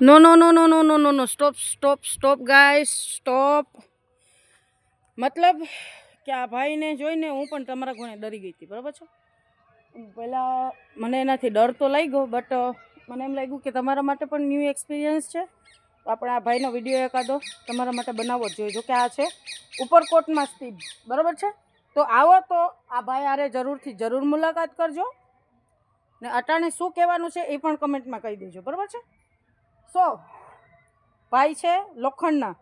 નો no no no no no no no stop stop stop guys stop. મતલબ કે આ ભાઈને જોઈને હું પણ તમારા ગુણે ડરી ગઈ હતી, બરાબર છે. પહેલાં મને એનાથી ડર તો લાગ્યો, બટ મને એમ લાગ્યું કે તમારા માટે પણ ન્યૂ એક્સપિરિયન્સ છે, તો આપણે આ ભાઈનો વિડીયો એકાદો તમારા માટે બનાવવો જ જોઈએ. જોકે આ છે ઉપરકોટમાં સ્થિત, બરાબર છે. તો આવો તો આ ભાઈ આરે જરૂર મુલાકાત કરજો ને અટાણે શું કહેવાનું છે એ પણ કમેન્ટમાં કહી દેજો, બરાબર છે. સો ભાઈ છે લોખંડના,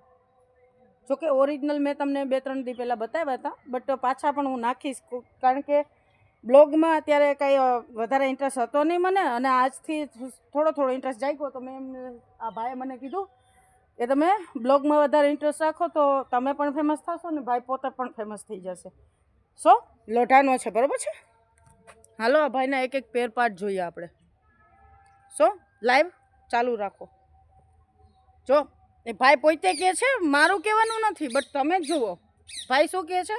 જોકે ઓરિજિનલ મેં તમને 2-3 દી પહેલાં બતાવ્યા હતા, બટ પાછા પણ હું નાખીશ, કારણ કે બ્લોગમાં અત્યારે કંઈ વધારે ઇન્ટરેસ્ટ હતો નહીં મને, અને આજથી થોડો ઇન્ટરેસ્ટ જાગ્યો. તો મેં આ ભાઈએ મને કીધું કે તમે બ્લોગમાં વધારે ઇન્ટરેસ્ટ રાખો તો તમે પણ ફેમસ થશો ને ભાઈ પોતે પણ ફેમસ થઈ જશે. સો લોઢાનો છે, બરાબર છે. હાલો આ ભાઈના એક પેર પાર્ટ જોઈએ આપણે. સો લાઈવ ચાલુ રાખો. જો એ ભાઈ પોતે કહે છે, મારું કહેવાનું નથી, બટ તમે જ જુઓ ભાઈ શું કહે છે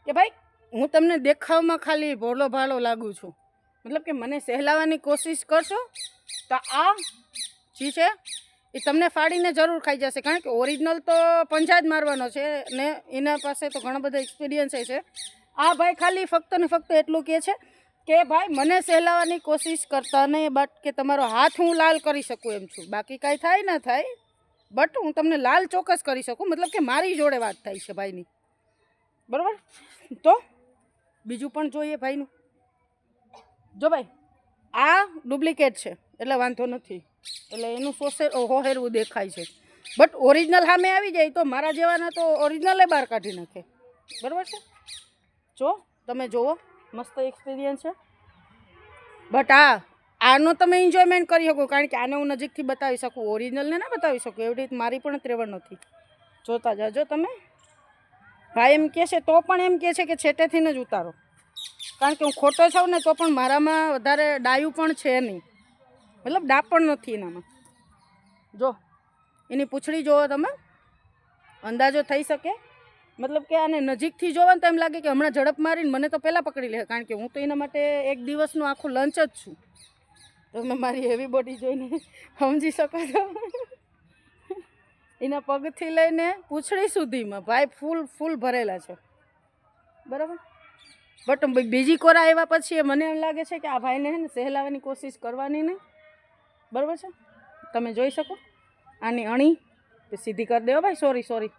કે ભાઈ હું તમને દેખાવમાં ખાલી ભોલો ભાલો લાગું છું, મતલબ કે મને સહેલાવાની કોશિશ કરશો તો આ જે છે એ તમને ફાડીને જરૂર ખાઈ જશે, કારણ કે ઓરિજિનલ તો પંજા જ મારવાનો છે ને એના પાસે તો ઘણા બધા એક્સપિરિયન્સ છે. આ ભાઈ ખાલી ફક્ત ને ફક્ત એટલું કહે છે કે ભાઈ મને સહેલાવાની કોશિશ કરતા નહીં, બટ કે તમારો હાથ હું લાલ કરી શકું એમ છું, બાકી કાંઈ થાય ના થાય, બટ હું તમને લાલ ચોક્કસ કરી શકું, મતલબ કે મારી જોડે વાત થાય છે ભાઈની, બરાબર. તો બીજું પણ જોઈએ ભાઈનું. જો ભાઈ આ ડુપ્લિકેટ છે એટલે વાંધો નથી, એટલે એનું હોહેરવું દેખાય છે, બટ ઓરિજિનલ સામે આવી જાય તો મારા જેવાના તો ઓરિજિનલે બહાર કાઢી નાખે, બરાબર છે. જો તમે જુઓ મસ્ત એક્સપિરિયન્સ છે, બટ આનો તમે એન્જોયમેન્ટ કરી શકો, કારણ કે આને હું નજીકથી બતાવી શકું, ઓરિજિનલને ના બતાવી શકું, એવી રીતે મારી પણ ત્રેવડ નથી. જોતા જાજો તમે. ભાઈ એમ કહે છે તો પણ એમ કહે છે કે છેટેથી જ ઉતારો, કારણ કે હું ખોટો છું ને તો પણ મારામાં વધારે ડાયું પણ છે નહીં, મતલબ ડા પણ નથી એનામાં. જો એની પૂંછડી જોવો તમે, અંદાજો થઈ શકે, મતલબ કે આને નજીકથી જોવો ને તો એમ લાગે કે હમણાં ઝડપ મારીને મને તો પહેલાં પકડી લે, કારણ કે હું તો એના માટે એક દિવસનું આખું લંચ જ છું. તમે મારી હેવી બોડી જોઈને સમજી શકો છો. એના પગથી લઈને પૂંછડી સુધીમાં ભાઈ ફૂલ ભરેલા છે, બરાબર. બટ બીજી કોરા આવ્યા પછી મને એમ લાગે છે કે આ ભાઈને છે ને સહેલાવાની કોશિશ કરવાની નહીં, બરાબર છે. તમે જોઈ શકો આની અણી સીધી કરી દેવો ભાઈ, સોરી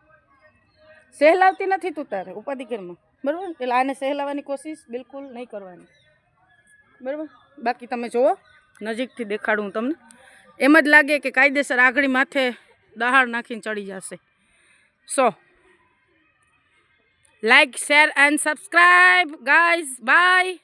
સહેલાવતી નથી તું તારે ઉપાધિ કરમાં, બરાબર. એટલે આને સહેલાવાની કોશિશ બિલકુલ નહીં કરવાની, બરાબર. બાકી તમે જુઓ નજીકથી દેખાડું તમને, એમ જ લાગે કે કાયદેસર આગળ માથે દહાડ નાખીને ચડી જશે. So like, share and subscribe guys, by.